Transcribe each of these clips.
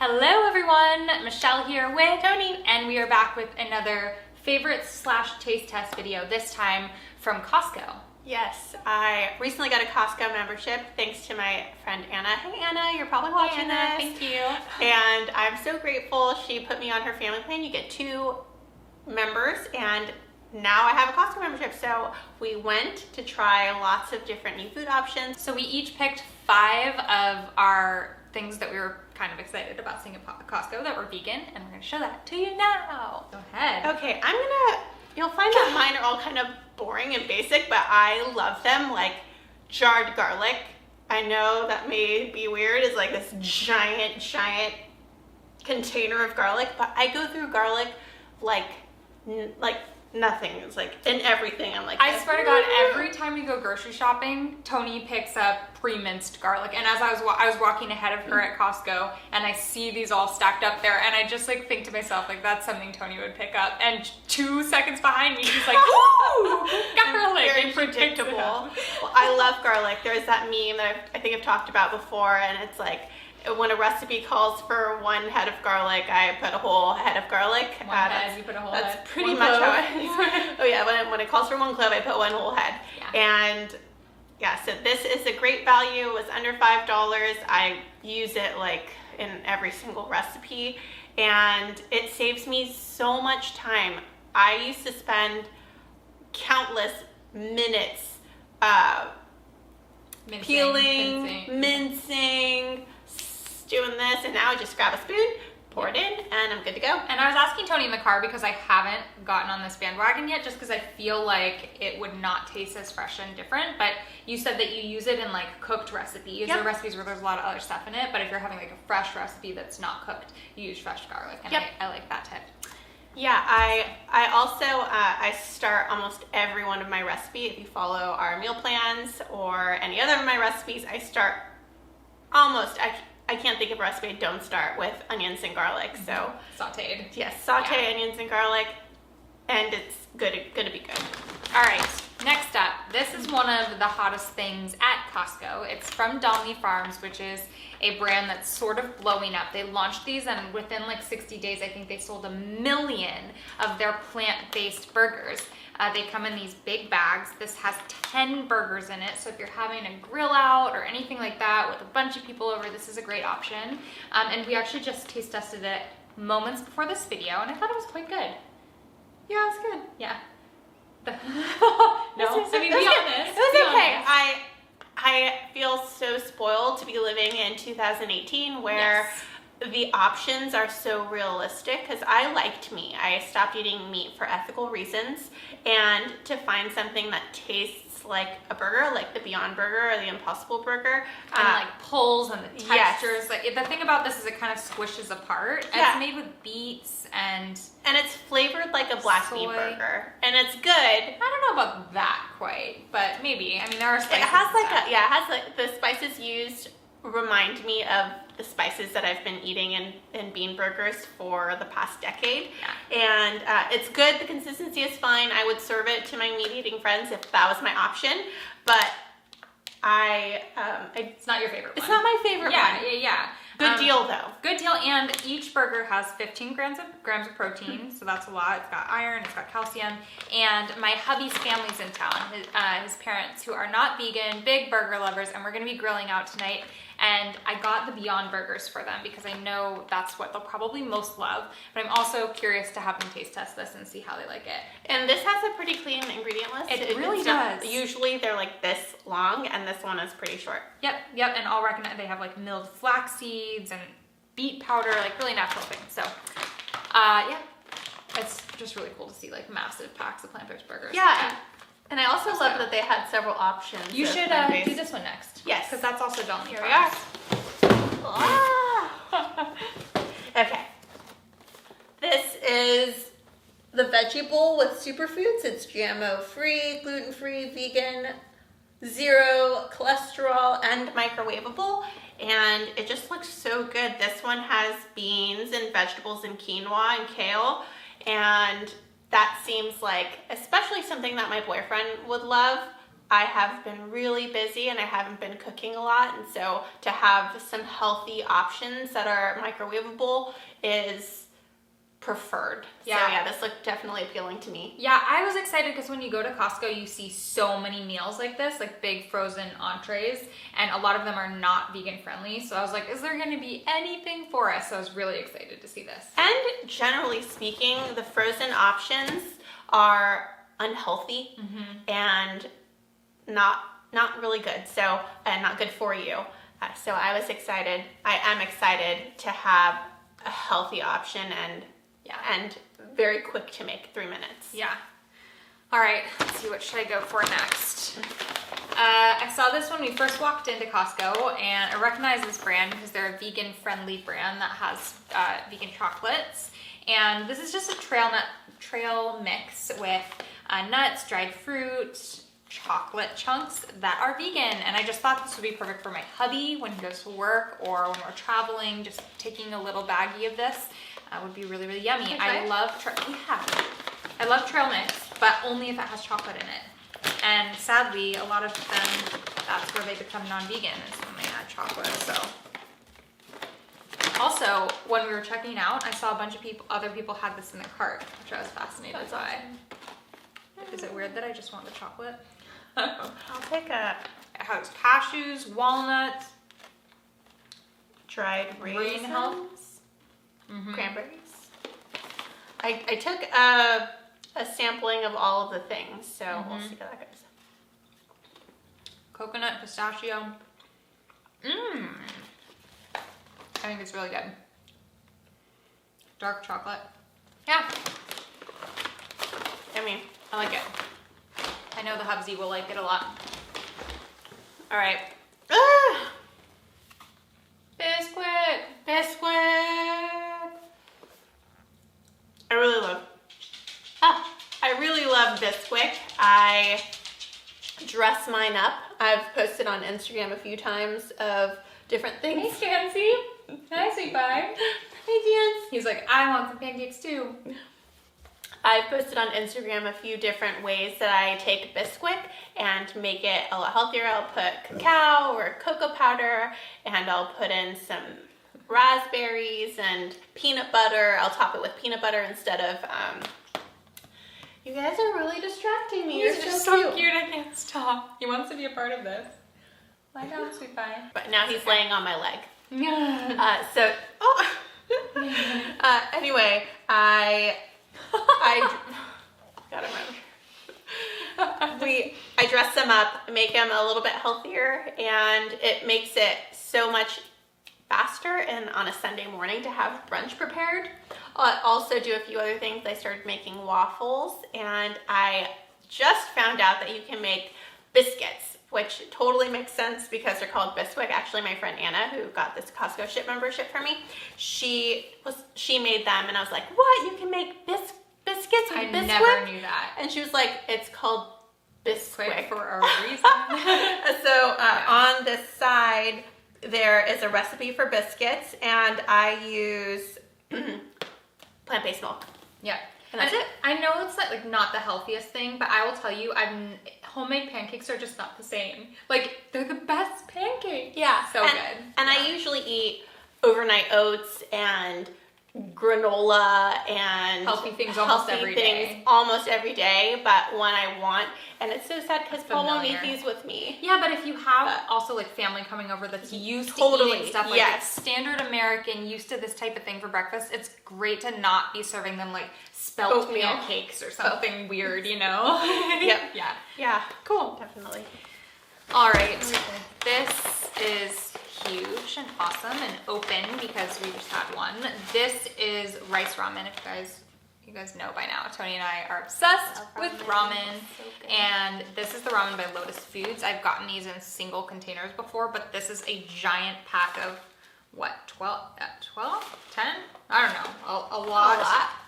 Hello everyone, Michelle here with Tony, and we are back with another favorites/taste test video, this time from Costco. Yes, I recently got a Costco membership thanks to my friend Anna. Hey Anna, you're probably watching this. Thank you. And I'm so grateful she put me on her family plan. You get 2 members, and now I have a Costco membership. So we went to try lots of different new food options. So we each picked 5 of our things that we were kind of excited about seeing at Costco that were vegan, and we're gonna show that to you now. Go ahead. Okay, you'll find that mine are all kind of boring and basic, but I love them, like jarred garlic. I know that may be weird, it's like this giant container of garlic, but I go through garlic like nothing. It's like in everything. I'm like, I swear to God, every time we go grocery shopping, Tony picks up pre-minced garlic. And as I was walking ahead of her at Costco, and I see these all stacked up there, and I just like think to myself, like, that's something Tony would pick up. And 2 seconds behind me, she's like, ooh, garlic. Very predictable. Well, I love garlic. There's that meme that I think I've talked about before, and it's like, when a recipe calls for 1 head of garlic, I put a whole head of garlic. You put a whole head. That's pretty much how it is. Oh yeah, when it calls for 1 clove, I put 1 whole head. Yeah. And yeah, so this is a great value. It was under $5. I use it like in every single recipe, and it saves me so much time. I used to spend countless minutes peeling, mincing, doing this, and now I just grab a spoon, pour it in, and I'm good to go. And I was asking Tony in the car because I haven't gotten on this bandwagon yet, just because I feel like it would not taste as fresh and different. But you said that you use it in like cooked recipes. Yep. Or recipes where there's a lot of other stuff in it, but if you're having like a fresh recipe that's not cooked, you use fresh garlic, and yep. I like that tip. Yeah, I also I start almost every one of my recipes. If you follow our meal plans or any other of my recipes, I start almost, I can't think of a recipe I don't start with onions and garlic. So sauteed. Yes, saute onions and garlic, and it's gonna be good. All right, next up, this is one of the hottest things at Costco. It's from Domly Farms, which is a brand that's sort of blowing up. They launched these, and within like 60 days, I think they sold 1 million of their plant-based burgers. They come in these big bags. This has 10 burgers in it, so if you're having a grill out or anything like that with a bunch of people over, this is a great option. And we actually just taste tested it moments before this video, and I thought it was quite good. Yeah, it was good. Yeah. No, I mean, be honest. It was okay. I feel so spoiled to be living in 2018 where the options are so realistic, because I liked meat. I stopped eating meat for ethical reasons, and to find something that tastes like a burger, like the Beyond Burger or the Impossible Burger, and like pulls and the textures. Yes. Like the thing about this is it kind of squishes apart. Yeah. It's made with beets and it's flavored like a black bean burger, and it's good. I don't know about that quite, but maybe. I mean, there are spices. It has like the spices used remind me of the spices that I've been eating in bean burgers for the past decade. Yeah. And it's good. The consistency is fine. I would serve it to my meat eating friends if that was my option, but it's not your favorite one. It's not my favorite one. Yeah. Good deal though. Good deal, and each burger has 15 grams of protein, so that's a lot. It's got iron, it's got calcium, and my hubby's family's in town, his parents, who are not vegan, big burger lovers, and we're gonna be grilling out tonight, and I got the Beyond Burgers for them because I know that's what they'll probably most love, but I'm also curious to have them taste test this and see how they like it. And this has a pretty clean ingredient list. It really does. Usually they're like this long, and this one is pretty short. Yep, and I'll recommend, they have like milled flax seeds and beet powder, like really natural things. So, yeah, it's just really cool to see like massive packs of plant-based burgers. Yeah. And I also love that they had several options. You should do this one next. Yes. Because that's also Domly. Here we are. Ah. Okay. This is the Veggie Bowl with Superfoods. It's GMO-free, gluten-free, vegan, 0 cholesterol, and microwavable. And it just looks so good. This one has beans and vegetables and quinoa and kale. And that seems like especially something that my boyfriend would love. I have been really busy and I haven't been cooking a lot, and so to have some healthy options that are microwavable is preferred. Yeah. So yeah, this looked definitely appealing to me. Yeah, I was excited because when you go to Costco, you see so many meals like this, like big frozen entrees, and a lot of them are not vegan friendly. So I was like, is there going to be anything for us? So I was really excited to see this. And generally speaking, the frozen options are unhealthy and not really good. So, and not good for you. So I was excited. I am excited to have a healthy option and very quick to make, 3 minutes. Yeah. All right, let's see, what should I go for next? I saw this when we first walked into Costco, and I recognize this brand because they're a vegan-friendly brand that has vegan chocolates. And this is just a trail mix with nuts, dried fruit, chocolate chunks that are vegan. And I just thought this would be perfect for my hubby when he goes to work or when we're traveling. Just taking a little baggie of this would be really, really yummy. I love trail mix, but only if it has chocolate in it. And sadly, a lot of them, that's where they become non-vegan, is when they add chocolate. So also, when we were checking out, I saw a bunch of other people had this in their cart, which I was fascinated by. Awesome. Is it weird that I just want the chocolate? I'll take a... It has cashews, walnuts, dried raisins, cranberries. I took a sampling of all of the things, so we'll see how that goes. Coconut, pistachio. I think it's really good. Dark chocolate. Yeah. Yummy. I like it. I know the hubsy will like it a lot. All right. Biscuit. I really love Bisquick. I dress mine up. I've posted on Instagram a few times of different things. Hey, Chansey. Hi, sweet pie. Hey, Jans. He's like, I want some pancakes too. I've posted on Instagram a few different ways that I take Bisquick and make it a lot healthier. I'll put cacao or cocoa powder, and I'll put in some raspberries and peanut butter. I'll top it with peanut butter instead of, you guys are really distracting me. He's You're just so cute, I can't stop. He wants to be a part of this. Lie down, sweet pie. But now he's laying on my leg. Yeah. Anyway, I got him out. I dress them up, make them a little bit healthier, and it makes it so much faster and on a Sunday morning to have brunch prepared. I also do a few other things. I started making waffles, and I just found out that you can make biscuits, which totally makes sense because they're called Bisquick. Actually, my friend Anna, who got this Costco ship membership for me, she made them, and I was like, what? You can make biscuits with Bisquick? I never knew that. And she was like, it's called Bisquick for a reason. So on this side, there is a recipe for biscuits, and I use plant-based milk. Yeah. And that's it. I know it's like not the healthiest thing, but I will tell you, homemade pancakes are just not the same. Like, they're the best pancakes. Yeah. So good. And I usually eat overnight oats and granola and healthy things almost every day. But when I want, and it's so sad because Paul won't eat these with me. Yeah, but if you have also like family coming over that's used to eating stuff like it's standard American, used to this type of thing for breakfast, it's great to not be serving them like spelt pancakes or something weird, you know? Yep. Yeah. Yeah. Cool. Definitely. All right. This is huge and awesome and open because we just had one. This is rice ramen. If you guys know by now, Tony and I are obsessed with ramen. So and this is the ramen by Lotus Foods. I've gotten these in single containers before, but this is a giant pack of what, 12, 10? I don't know, a lot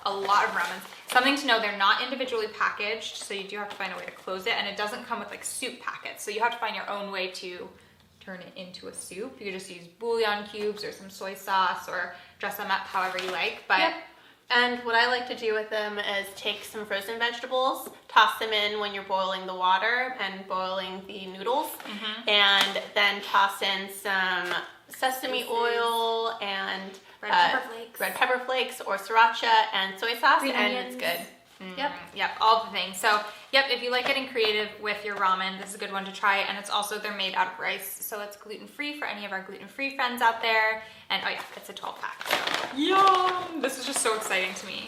of ramen. Something to know, they're not individually packaged, so you do have to find a way to close it, and it doesn't come with like soup packets, so you have to find your own way to turn it into a soup. You could just use bouillon cubes or some soy sauce or dress them up however you like, but And what I like to do with them is take some frozen vegetables, toss them in when you're boiling the water and boiling the noodles, and then toss in some sesame oil and red pepper flakes or sriracha and soy sauce, and it's good. Yep, all the things. So, yep, if you like getting creative with your ramen, this is a good one to try. And it's also, they're made out of rice, so it's gluten-free for any of our gluten-free friends out there. And, oh yeah, it's a 12-pack. So. Yum! This is just so exciting to me.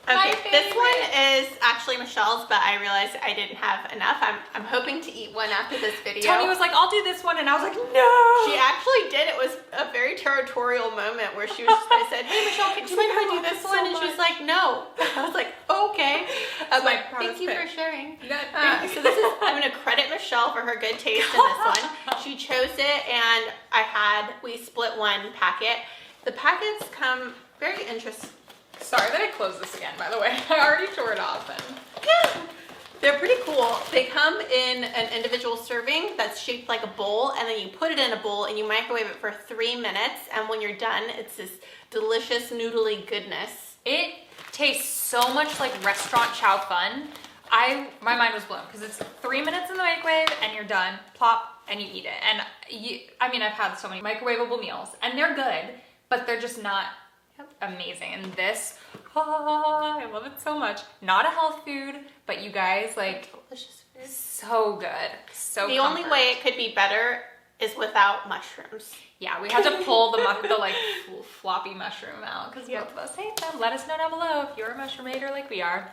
Okay, this one is actually Michelle's, but I realized I didn't have enough. I'm hoping to eat one after this video. Tony was like, I'll do this one, and I was like, no! She actually did. It was a very territorial moment where she was just, I said, hey Michelle, do you mind if I do this one? And she was like, no. I was like, okay. But thank you for sharing. So this is, I'm going to credit Michelle for her good taste in this one. She chose it, and we split one packet. The packets come very interesting. Sorry that I closed this again, by the way. I already tore it off. Yeah, they're pretty cool. They come in an individual serving that's shaped like a bowl, and then you put it in a bowl and you microwave it for 3 minutes, and when you're done, it's this delicious noodly goodness. It tastes so much like restaurant chow fun. My mind was blown because it's 3 minutes in the microwave and you're done. Plop, and you eat it. And I've had so many microwavable meals, and they're good, but they're just not amazing. And this, I love it so much. Not a health food, but you guys, like, delicious food. So good. So the only way it could be better is without mushrooms. Yeah, we had to pull the like floppy mushroom out because both of us hate them. Let us know down below if you're a mushroom hater like we are.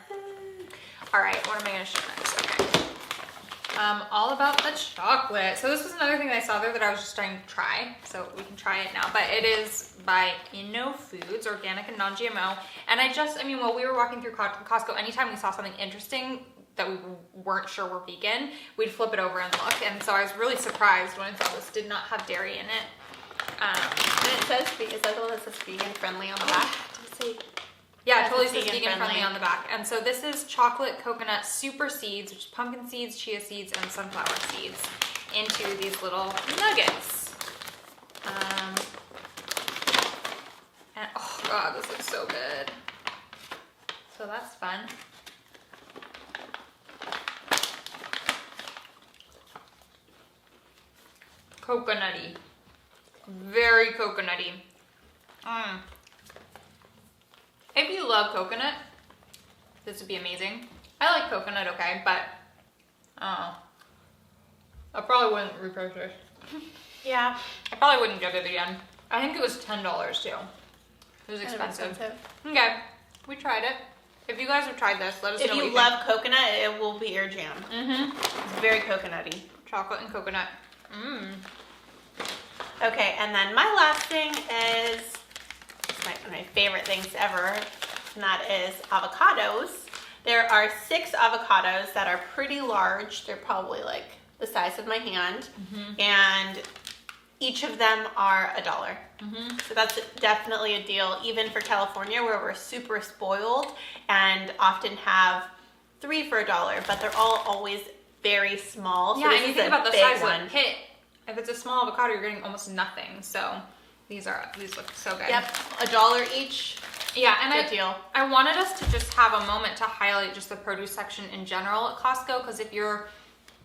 All right, what am I going to show next? Okay. All about the chocolate. So this was another thing that I saw there that I was just starting to try. So we can try it now. But it is by InnoFoods, organic and non-GMO. And while we were walking through Costco, anytime we saw something interesting that we weren't sure were vegan, we'd flip it over and look. And so I was really surprised when I saw this did not have dairy in it. And it says, is that the one that says vegan friendly on the back? Yeah, it totally says vegan friendly on the back. And so this is chocolate coconut Supercedes, which is pumpkin seeds, chia seeds, and sunflower seeds into these little nuggets. And oh god, this looks so good. So that's fun. Coconutty. Very coconutty. If you love coconut, this would be amazing. I like coconut, okay, but I probably wouldn't repurchase. Yeah. I probably wouldn't get it again. I think it was $10 too. It was expensive. Okay, we tried it. If you guys have tried this, let us know. If you love coconut, it will be your jam. It's very coconutty. Chocolate and coconut. Okay, and then my last thing is one of my favorite things ever, and that is avocados. There are 6 avocados that are pretty large. They're probably like the size of my hand, and each of them are $1. So that's definitely a deal, even for California, where we're super spoiled and often have 3 for $1, but they're all always very small. Yeah, so and you think about the size of the pit. If it's a small avocado, you're getting almost nothing. So these look so good. Yep, $1 each. Yeah, and good deal. I wanted us to just have a moment to highlight just the produce section in general at Costco, because if you're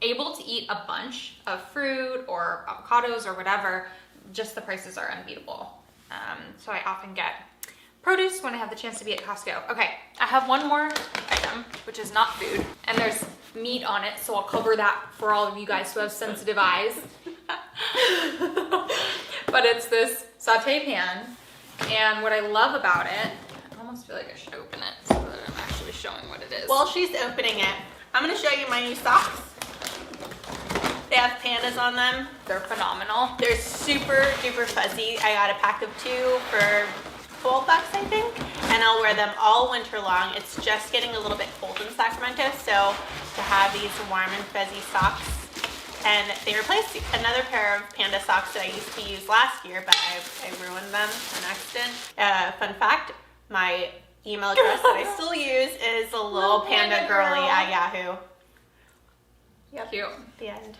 able to eat a bunch of fruit or avocados or whatever, just the prices are unbeatable. So I often get produce when I have the chance to be at Costco. Okay, I have one more item, which is not food, and there's meat on it, so I'll cover that for all of you guys who have sensitive eyes. But it's this saute pan, and what I love about it, I almost feel like I should open it so that I'm actually showing what it is. While she's opening it, I'm going to show you my new socks. They have pandas on them. They're phenomenal. They're super duper fuzzy. I got a pack of 2 for $12, I think, and I'll wear them all winter long. It's just getting a little bit cold in Sacramento, so to have these warm and fuzzy socks, and they replaced another pair of panda socks that I used to use last year, but I ruined them on accident. Fun fact, my email address that I still use is a little panda girly at Yahoo. Yep. Cute. The end.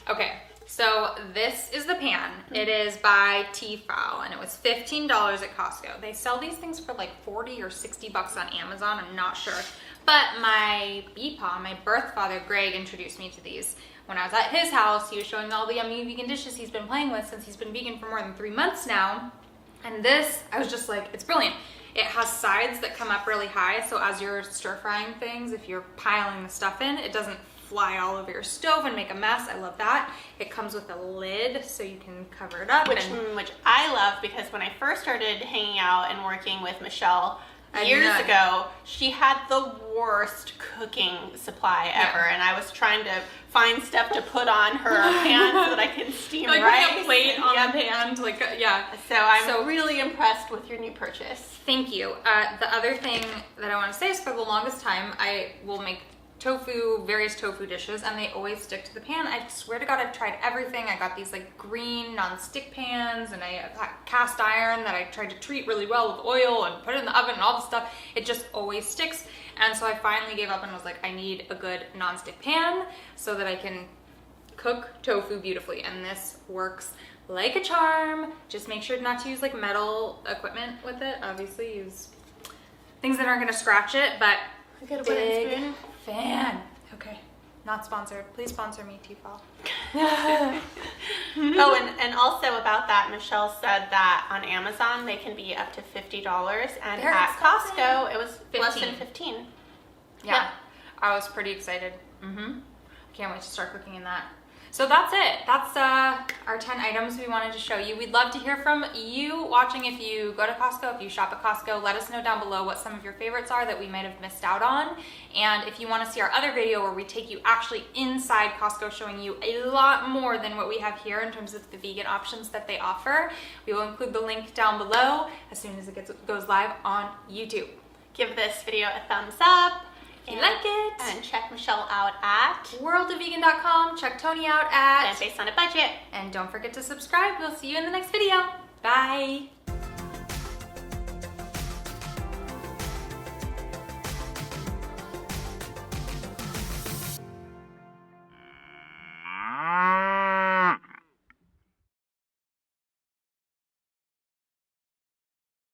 Okay, So this is the pan. It is by t-fal, and it was $15 at Costco. They sell these things for like 40 or 60 bucks on Amazon, I'm not sure. But my BPA, my birth father, Greg, introduced me to these. When I was at his house, he was showing me all the yummy vegan dishes he's been playing with since he's been vegan for more than 3 months now. And this, I was just like, it's brilliant. It has sides that come up really high, so as you're stir frying things, if you're piling the stuff in, it doesn't fly all over your stove and make a mess. I love that. It comes with a lid so you can cover it up. Which I love, because when I first started hanging out and working with Michelle years ago, she had the worst cooking supply ever, and I was trying to find stuff to put on her pan so that I can steam like rice. Like a plate on the pan, So I'm really impressed with your new purchase. Thank you. The other thing that I want to say is, for the longest time, I will make various tofu dishes, and they always stick to the pan. I swear to God, I've tried everything. I got these like green non-stick pans, and I got cast iron that I tried to treat really well with oil and put it in the oven and all this stuff. It just always sticks. And so I finally gave up and was like, I need a good non-stick pan so that I can cook tofu beautifully. And this works like a charm. Just make sure not to use like metal equipment with it. Obviously use things that aren't gonna scratch it, but I got a wooden spoon. Fan. Okay. Not sponsored. Please sponsor me, t-fal. Oh, and also about that, Michelle said that on Amazon they can be up to $50, and They're at expensive. Costco it was 15. less than 15. Yeah. I was pretty excited. Can't wait to start cooking in that. So that's it. That's our 10 items we wanted to show you. We'd love to hear from you watching. If you go to Costco, if you shop at Costco, let us know down below what some of your favorites are that we might have missed out on. And if you want to see our other video where we take you actually inside Costco, showing you a lot more than what we have here in terms of the vegan options that they offer, we will include the link down below as soon as it goes live on YouTube. Give this video a thumbs up. If you like it. And check Michelle out at worldofvegan.com. Check Tony out at Based on a Budget. And don't forget to subscribe. We'll see you in the next video. Bye.